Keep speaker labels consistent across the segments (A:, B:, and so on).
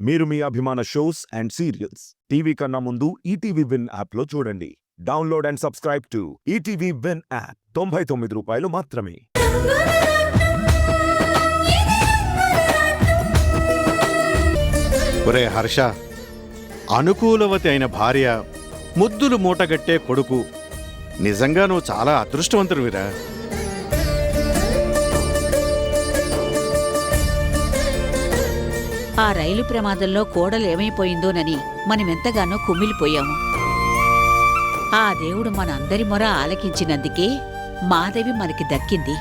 A: మీరు మీ అభిమాన shows and serials TV కన్నా ముందు ఈటీవీ విన్ యాప్లో చూడండి. Download and subscribe to ETV win app. 99 రూపాయలు మాత్రమే.
B: ఒరే హర్ష, అనుకూలవతి అయిన భార్య, ముద్దులు మూటగట్టే కొడుకు, నిజంగా నువ్వు చాలా అదృష్టవంతుడివిరా.
C: ఆ రైలు ప్రమాదంలో కోడలు ఏమైపోయిందోనని మనమెంతగానో కుమిలిపోయాము. ఆ దేవుడు మన అందరి మొర ఆలకించినందుకే మాధవి మనకి దక్కింది.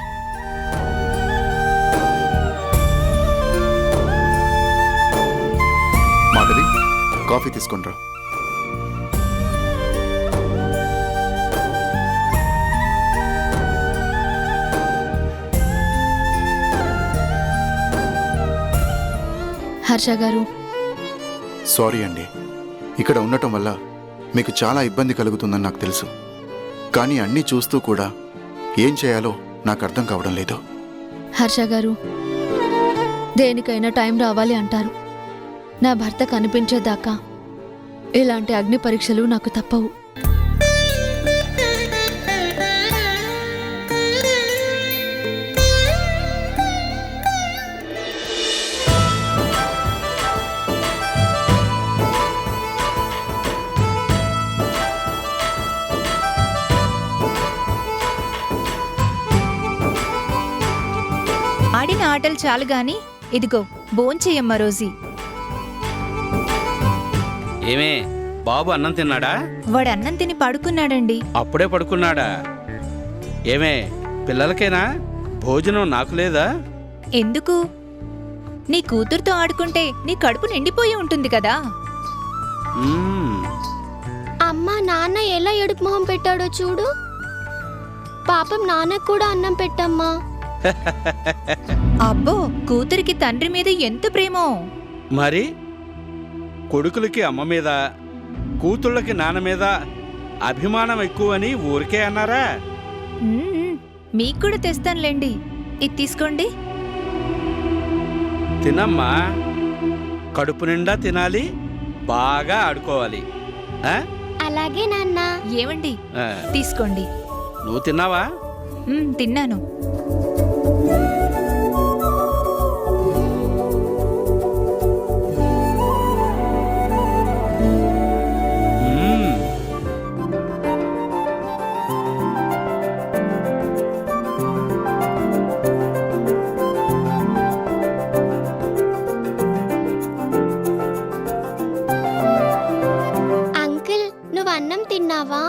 D: మాధవి, కాఫీ తీసుకొనిరా.
E: హర్ష గారు,
D: సారీ అండి. ఇక్కడ ఉండటం వల్ల మీకు చాలా ఇబ్బంది కలుగుతుందని నాకు తెలుసు. కానీ అన్నీ చూస్తూ కూడా ఏం చేయాలో నాకు అర్థం కావడం లేదు.
E: హర్ష గారు, దేనికైనా టైం రావాలి అంటారు. నా భర్త కనిపించేదాకా ఇలాంటి అగ్ని పరీక్షలు నాకు తప్పవు.
F: ఆడిన ఆటలు చాలు గాని ఇదిగో భోంచెయ్యమ్మ రోజీ.
G: ఏమే బాబు అన్నం తిన్నాడా?
F: వాడు అన్నం తిని పడుకున్నాడండి.
G: అప్పుడే పడుకున్నాడా? ఏమే పిల్లలకేనా భోజనం? నాకు లేదా?
F: ఎందుకు? నీ కూతురుతో ఆడుకుంటే నీ కడుపు నిండిపోయి ఉంటుంది కదా.
H: అమ్మా, నాన్న ఎలా ఏడుపు మొహం పెట్టాడో చూడు. పాపం నాన్నకు కూడా అన్నం పెట్టమ్మా.
F: అబ్బో, కూతురికి తండ్రి మీద ఎంత ప్రేమో.
G: మరి కొడుకులకి అమ్మ మీద, కూతుళ్ళకి నాన్న మీద అభిమానం ఎక్కువని ఊరికే అన్నారా?
F: మీకు కూడా తెస్తానులేండి. ఇది తీసుకోండి.
G: తినమ్మా, కడుపు నిండా తినాలి, బాగా ఆడుకోవాలి.
H: అలాగే నాన్న.
F: ఏమండి, తీసుకోండి.
G: నువ్వు తిన్నావా?
F: తిన్నాను.
H: అంకుల్, నువ్వు అన్నం తిన్నావా?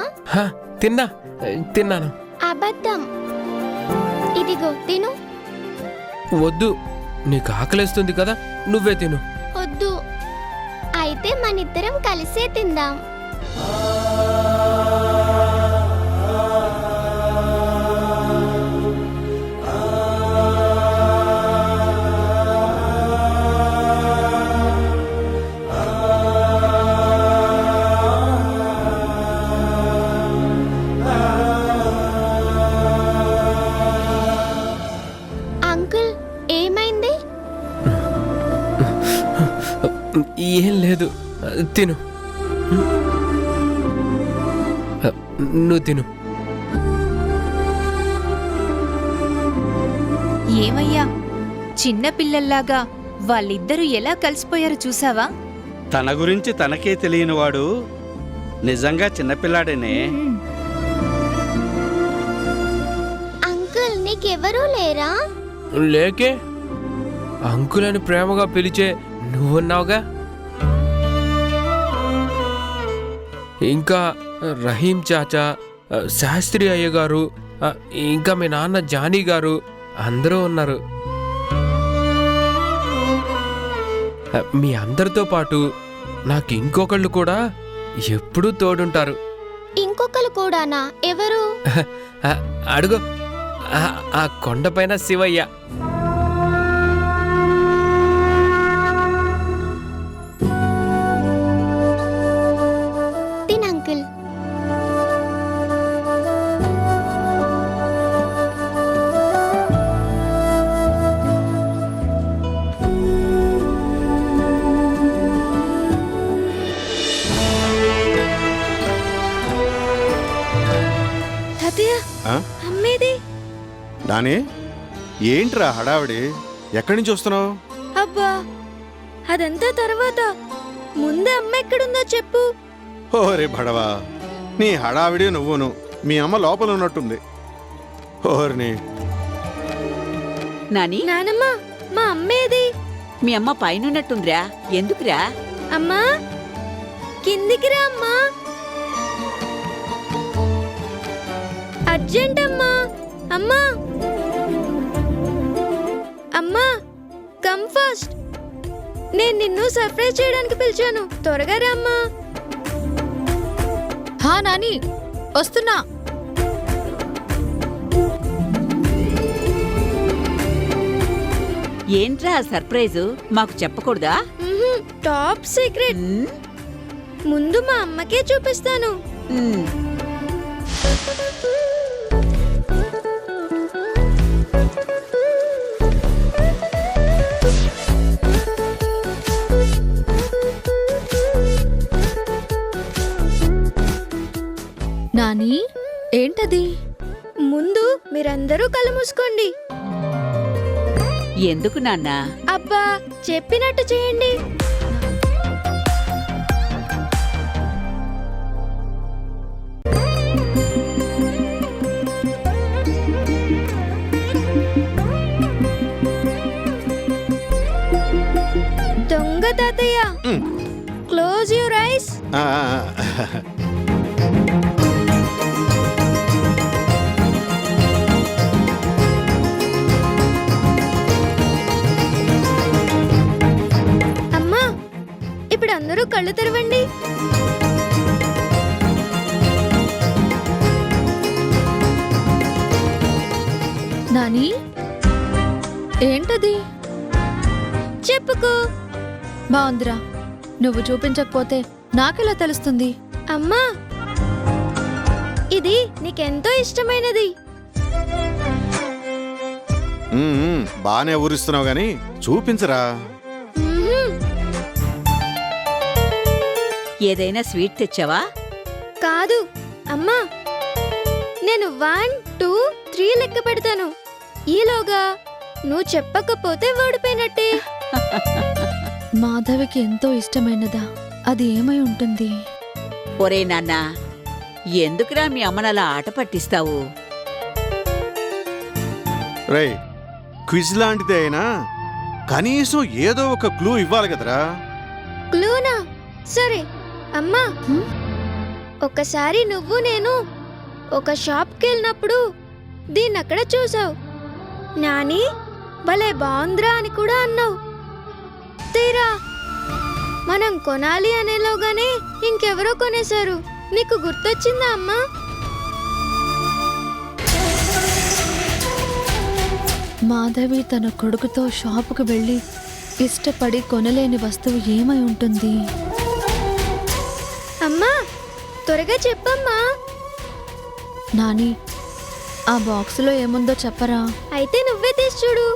I: తిన్నాను.
H: అబద్ధం. ఇదిగో తిను.
I: వద్దు, నీకు ఆకలేస్తుంది కదా, నువ్వే తిను.
H: వద్దు. అయితే మనిద్దరం కలిసే తిందాం. అంకుల్, ఏమైంది?
I: ఏం లేదు, తిను. నువ్వు తిను.
F: ఏమయ్యా, చిన్న పిల్లల్లాగా వాళ్ళిద్దరూ ఎలా కలిసిపోయారో చూసావా?
G: తన గురించి తనకే తెలియనివాడు నిజంగా చిన్నపిల్లాడేనే.
H: అంకుల్, నీకెవరూ లేరా?
I: లేకే, అంకులని ప్రేమగా పిలిచే నువ్వున్నావుగా. ఇంకా రహీం చాచా, శాస్త్రి అయ్య గారు, ఇంకా మీ నాన్న జానీ గారు అందరూ ఉన్నారు. మీ అందరితో పాటు నాకు ఇంకొకళ్ళు కూడా ఎప్పుడూ తోడుంటారు.
H: ఇంకొకరు కూడానా? ఎవరు?
I: అడుగు, ఆ కొండపైన శివయ్య.
H: తినంకుల్.
B: దాని ఏంట్రా హడావిడి? ఎక్కడి నుంచి వస్తున్నావు?
F: అబ్బా అదంతా తర్వాత ముందే అమ్మ ఎక్కడుందో చెప్పు.
B: ఓరే భడవా, నీ హడావిడి నువ్వును. మీ అమ్మ లోపల ఉన్నట్టుంది. ఓర్ని
C: నాని,
F: నానమ్మ మా అమ్మేది?
C: మీ అమ్మ పైనున్నట్టుందిరా. ఎందుకురా?
F: అమ్మా కిందికి రా అమ్మా, అర్జెంట్ అమ్మా. అమ్మా అమ్మా కమ్ ఫాస్ట్, నేను నిన్ను సర్ప్రైజ్ చేయడానికి పిలిచాను, త్వరగా రా అమ్మా.
E: హా నాని, వస్తున్నా.
C: ఏంట్రా సర్ప్రైజు? మాకు చెప్పకూడదా?
F: టాప్ సీక్రెట్,
C: ఉమ్,
F: ముందు మా అమ్మకే చూపిస్తాను.
C: ఉమ్.
E: నాని, ఏంటది?
F: ముందు మీరందరూ కళ్ళు మూసుకోండి.
C: ఎందుకు నాన్నా?
F: అబ్బా చెప్పినట్టు చేయండి. దొంగ తాతయ్య, క్లోజ్ యువర్ ఐస్.
B: ఆ,
F: అమ్మా ఇప్పుడు అందరూ కళ్ళు తెరవండి.
E: నాని, ఏంటది?
F: చెప్పుకో.
E: బాగుందిరా. నువ్వు చూపించకపోతే నాకెలా తెలుస్తుంది?
F: అమ్మా ఇది నీకెంతో ఇష్టమైనది.
B: బానే ఊరిస్తున్నావు గాని చూపించరా.
F: మ్మ్హ్మ్.
C: ఏదైనా స్వీట్ తెచ్చావా?
F: కాదు అమ్మా, నేను 1 2 3 లెక్క పెడతాను. ఈలోగా నువ్వు చెప్పకపోతే ఓడిపోయినట్టే.
E: మాధవికి ఎంతో ఇష్టమైనదా? అది ఏమై ఉంటుంది?
C: ఒరే నాన్నా, ఎందుకురా మీ అమ్మనలా ఆట పట్టిస్తావు?
B: రేయ్, క్విజ్ లాంటిది అయినా కనీసం ఏదో ఒక క్లూ ఇవ్వాలి కదరా.
F: క్లూనా? సరే అమ్మా, ఒకసారి నువ్వు నేను ఒక షాప్కి వెళ్ళినప్పుడు దీన్ని అక్కడ చూసావు. నాని భలే బాగుందిరా అని కూడా అన్నావు. తీరా మనం కొనాలి అనేలోగానే ఇంకెవరో కొనేశారు. నీకు గుర్తొచ్చిందా అమ్మా?
E: మాధవి తన కొడుకుతో షాపుకు వెళ్ళి ఇష్టపడి కొనలేని వస్తువు ఏమై ఉంటుంది?
F: అమ్మా త్వరగా చెప్పమ్మా.
E: నాని, ఆ బాక్సులో ఏముందో చెప్పరా?
F: అయితే నువ్వే తీసి చూడు.